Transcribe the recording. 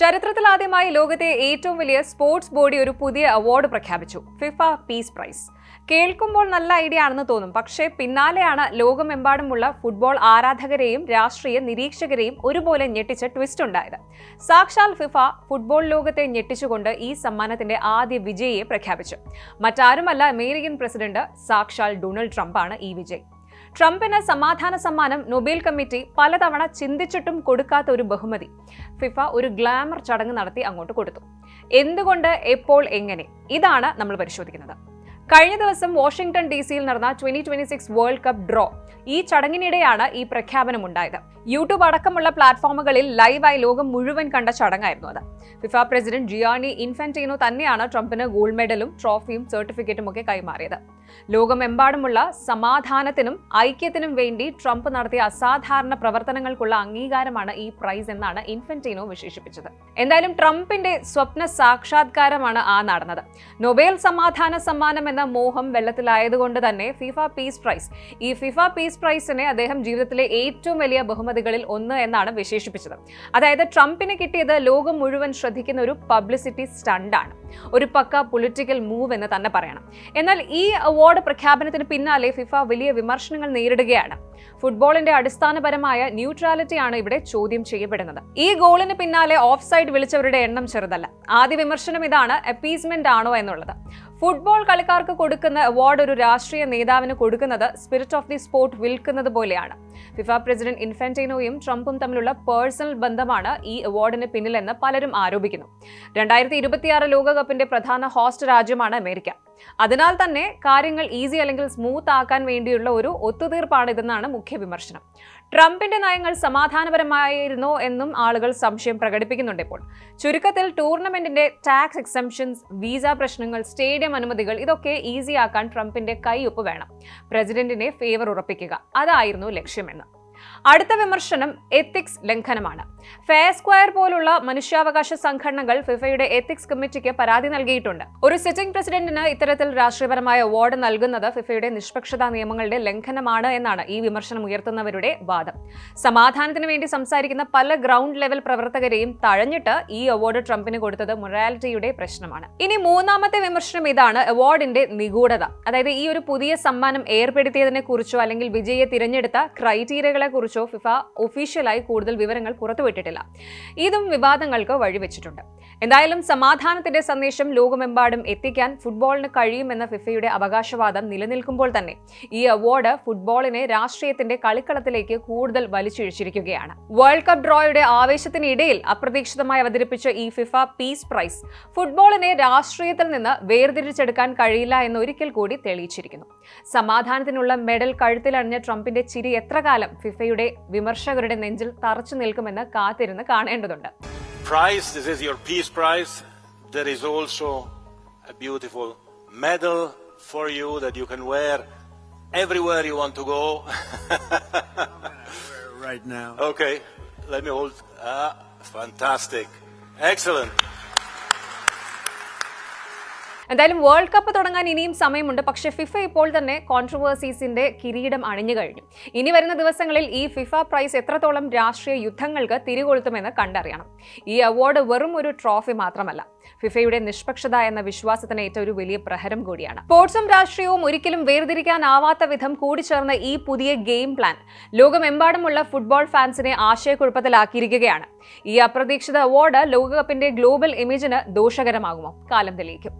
ചരിത്രത്തിലാദ്യമായി ലോകത്തെ ഏറ്റവും വലിയ സ്പോർട്സ് ബോഡി ഒരു പുതിയ അവാർഡ് പ്രഖ്യാപിച്ചു. FIFA peace prize. കേൾക്കുമ്പോൾ നല്ല ഐഡിയ ആണെന്ന് തോന്നും, പക്ഷേ പിന്നാലെയാണ് ലോകമെമ്പാടുമുള്ള ഫുട്ബോൾ ആരാധകരെയും രാഷ്ട്രീയ നിരീക്ഷകരെയും ഒരുപോലെ ഞെട്ടിച്ച ട്വിസ്റ്റ് ഉണ്ടായത്. സാക്ഷാൽ ഫിഫ ഫുട്ബോൾ ലോകത്തെ ഞെട്ടിച്ചുകൊണ്ട് ഈ സമ്മാനത്തിന്റെ ആദ്യ വിജയിയെ പ്രഖ്യാപിച്ചു. മറ്റാരുമല്ല, അമേരിക്കൻ പ്രസിഡന്റ് സാക്ഷാൽ ഡൊണാൾഡ് ട്രംപാണ് ഈ വിജയ്. ട്രംപിന് സമാധാന സമ്മാനം നൊബേൽ കമ്മിറ്റി പലതവണ ചിന്തിച്ചിട്ടും കൊടുക്കാത്ത ഒരു ബഹുമതി ഫിഫ ഒരു ഗ്ലാമർ ചടങ്ങ് നടത്തി അങ്ങോട്ട് കൊടുത്തു. എന്തുകൊണ്ട്, എപ്പോൾ, എങ്ങനെ? ഇതാണ് നമ്മൾ പരിശോധിക്കുന്നത്. കഴിഞ്ഞ ദിവസം വാഷിംഗ്ടൺ DC-യിൽ നടന്ന 2026 വേൾഡ് കപ്പ് ഡ്രോ. ഈ ചടങ്ങിനിടെയാണ് ഈ പ്രഖ്യാപനം ഉണ്ടായത്. യൂട്യൂബ് അടക്കമുള്ള പ്ലാറ്റ്ഫോമുകളിൽ ലൈവായി ലോകം മുഴുവൻ കണ്ട ചടങ്ങായിരുന്നു അത്. ഫിഫ പ്രസിഡന്റ് ജിയാനി ഇൻഫാന്റിനോ തന്നെയാണ് ട്രംപിന് ഗോൾഡ് മെഡലും ട്രോഫിയും സർട്ടിഫിക്കറ്റും ഒക്കെ കൈമാറിയത്. ലോകമെമ്പാടുമുള്ള സമാധാനത്തിനും ഐക്യത്തിനും വേണ്ടി ട്രംപ് നടത്തിയ അസാധാരണ പ്രവർത്തനങ്ങൾക്കുള്ള അംഗീകാരമാണ് ഈ പ്രൈസ് എന്നാണ് ഇൻഫാന്റിനോ വിശേഷിപ്പിച്ചത്. എന്തായാലും ട്രംപിന്റെ സ്വപ്ന സാക്ഷാത്കാരമാണ് നടന്നത്. നൊബേൽ സമാധാന സമ്മാനം എന്ന മോഹം വെള്ളത്തിലായതുകൊണ്ട് തന്നെ ഫിഫ പീസ് പ്രൈസ്. ഈ ഫിഫ പീസ് പ്രൈസിനെ അദ്ദേഹം ജീവിതത്തിലെ ഏറ്റവും വലിയ ബഹുമതികളിൽ ഒന്ന് എന്നാണ് വിശേഷിപ്പിച്ചത്. അതായത് ട്രംപിന് കിട്ടിയത് ലോകം മുഴുവൻ ശ്രദ്ധിക്കുന്ന ഒരു പബ്ലിസിറ്റി സ്റ്റണ്ടാണ്, ഒരു പക്ക പൊളിറ്റിക്കൽ മൂവ് എന്ന് തന്നെ പറയണം. എന്നാൽ ഈ അവാർഡ് പ്രഖ്യാപനത്തിന് പിന്നാലെ ഫിഫ വലിയ വിമർശനങ്ങൾ നേരിടുകയാണ്. ഫുട്ബോളിന്റെ അടിസ്ഥാനപരമായ ന്യൂട്രാലിറ്റിയാണ് ഇവിടെ ചോദ്യം ചെയ്യപ്പെടുന്നത്. ഈ ഗോളിന് പിന്നാലെ ഓഫ് സൈഡ് വിളിച്ചവരുടെ എണ്ണം ചെറുതല്ല. ആദ്യ വിമർശനം ഇതാണ്: അപ്പീസ്മെന്റ് ആണോ എന്നുള്ളത്. ഫുട്ബോൾ കളിക്കാർക്ക് കൊടുക്കുന്ന അവാർഡ് ഒരു രാഷ്ട്രീയ നേതാവിന് കൊടുക്കുന്നത് സ്പിരിറ്റ് ഓഫ് ദി സ്പോർട്ട് വിൽക്കുന്നത് പോലെയാണ്. ഫിഫ പ്രസിഡന്റ് ഇൻഫാന്റിനോയും ട്രംപും തമ്മിലുള്ള പേഴ്സണൽ ബന്ധമാണ് ഈ അവാർഡിന് പിന്നിലെന്ന് പലരും ആരോപിക്കുന്നു. 2026 ലോകകപ്പിന്റെ പ്രധാന ഹോസ്റ്റ് രാജ്യമാണ് അമേരിക്ക. അതിനാൽ തന്നെ കാര്യങ്ങൾ ഈസി അല്ലെങ്കിൽ സ്മൂത്ത് ആക്കാൻ വേണ്ടിയുള്ള ഒരു ഒത്തുതീർപ്പാണ് ഇതെന്നാണ് മുഖ്യ വിമർശനം. ട്രംപിന്റെ നയങ്ങൾ സമാധാനപരമായിരുന്നോ എന്നും ആളുകൾ സംശയം പ്രകടിപ്പിക്കുന്നുണ്ട്. ഇപ്പോൾ ചുരുക്കത്തിൽ ടൂർണമെന്റിന്റെ ടാക്സ് എക്സംഷൻസ്, വീസ പ്രശ്നങ്ങൾ, സ്റ്റേഡിയം അനുമതികൾ ഇതൊക്കെ ഈസി ആക്കാൻ ട്രംപിന്റെ കൈയൊപ്പ് വേണം. പ്രസിഡന്റിനെ ഫേവർ ഉറപ്പിക്കുക, അതായിരുന്നു ലക്ഷ്യമെന്ന്. അടുത്ത വിമർശനം എത്തിക്സ് ലംഘനമാണ്. ഫെയർ സ്ക്വയർ പോലുള്ള മനുഷ്യാവകാശ സംഘടനകൾ ഫിഫയുടെ എത്തിക്സ് കമ്മിറ്റിക്ക് പരാതി നൽകിയിട്ടുണ്ട്. ഒരു സിറ്റിംഗ് പ്രസിഡന്റിന് ഇത്തരത്തിൽ രാഷ്ട്രീയപരമായ അവാർഡ് നൽകുന്നത് ഫിഫയുടെ നിഷ്പക്ഷതാ നിയമങ്ങളുടെ ലംഘനമാണ് എന്നാണ് ഈ വിമർശനം ഉയർത്തുന്നവരുടെ വാദം. സമാധാനത്തിന് വേണ്ടി സംസാരിക്കുന്ന പല ഗ്രൗണ്ട് ലെവൽ പ്രവർത്തകരെയും തഴഞ്ഞിട്ട് ഈ അവാർഡ് ട്രംപിന് കൊടുത്തത് മൊറാലിറ്റിയുടെ പ്രശ്നമാണ്. ഇനി മൂന്നാമത്തെ വിമർശനം ഇതാണ്: അവാർഡിന്റെ നിഗൂഢത. അതായത് ഈ ഒരു പുതിയ സമ്മാനം ഏർപ്പെടുത്തിയതിനെ കുറിച്ചോ അല്ലെങ്കിൽ വിജയിയെ തിരഞ്ഞെടുത്ത ക്രൈറ്റീരിയകളെ കുറിച്ചോ ഫിഫ ഒഫീഷ്യലായി കൂടുതൽ വിവരങ്ങൾ പുറത്തുവിട്ടിട്ടില്ല. ഇതും വിവാദങ്ങൾക്ക് വഴിവെച്ചിട്ടുണ്ട്. എന്തായാലും സമാധാനത്തിന്റെ സന്ദേശം ലോകമെമ്പാടും എത്തിക്കാൻ ഫുട്ബോളിന് കഴിയുമെന്ന ഫിഫയുടെ അവകാശവാദം നിലനിൽക്കുമ്പോൾ തന്നെ ഈ അവാർഡ് ഫുട്ബോളിനെ രാഷ്ട്രീയത്തിന്റെ കളിക്കളത്തിലേക്ക് കൂടുതൽ വലിച്ചിഴച്ചിരിക്കുകയാണ്. വേൾഡ് കപ്പ് ഡ്രോയുടെ ആവേശത്തിനിടയിൽ അപ്രതീക്ഷിതമായി അവതരിപ്പിച്ച ഈ ഫിഫ പീസ് പ്രൈസ് ഫുട്ബോളിനെ രാഷ്ട്രീയത്തിൽ നിന്ന് വേർതിരിച്ചെടുക്കാൻ കഴിയില്ല എന്ന് ഒരിക്കൽ കൂടി തെളിയിച്ചിരിക്കുന്നു. സമാധാനത്തിനുള്ള മെഡൽ കഴുത്തിലണിഞ്ഞ ട്രംപിന്റെ ചിരി എത്ര കാലം ഫിഫയുടെ വിമർശകരുടെ നെഞ്ചിൽ തറച്ചു നിൽക്കുമെന്ന് കാത്തിരുന്ന് കാണേണ്ടതുണ്ട്. Prize, this is your peace prize. There is also a beautiful medal for you that you can wear everywhere you want to go. Right now. Okay, let me hold. Fantastic. Excellent. എന്തായാലും world cup തുടങ്ങാൻ ഇനിയും സമയമുണ്ട്. പക്ഷേ FIFA ഇപ്പോൾ തന്നെ കോൺട്രവേഴ്സീസിന്റെ കിരീടം അണിഞ്ഞു കഴിഞ്ഞു. ഇനി വരുന്ന ദിവസങ്ങളിൽ ഈ ഫിഫ പ്രൈസ് എത്രത്തോളം രാഷ്ട്രീയ യുദ്ധങ്ങൾക്ക് തിരികൊളുത്തുമെന്ന് കണ്ടറിയണം. ഈ അവാർഡ് വെറും ഒരു ട്രോഫി മാത്രമല്ല, ഫിഫയുടെ നിഷ്പക്ഷത എന്ന വിശ്വാസത്തിന് ഏറ്റ ഒരു വലിയ പ്രഹരം കൂടിയാണ്. സ്പോർട്സും രാഷ്ട്രീയവും ഒരിക്കലും വേർതിരിക്കാനാവാത്ത വിധം കൂടിച്ചേർന്ന ഈ പുതിയ ഗെയിം പ്ലാൻ ലോകമെമ്പാടുമുള്ള ഫുട്ബോൾ ഫാൻസിനെ ആശയക്കുഴപ്പത്തിലാക്കിയിരിക്കുകയാണ്. ഈ അപ്രതീക്ഷിത അവാർഡ് ലോകകപ്പിന്റെ ഗ്ലോബൽ ഇമേജിന് ദോഷകരമാകുമോ? കാലം തെളിയിക്കും.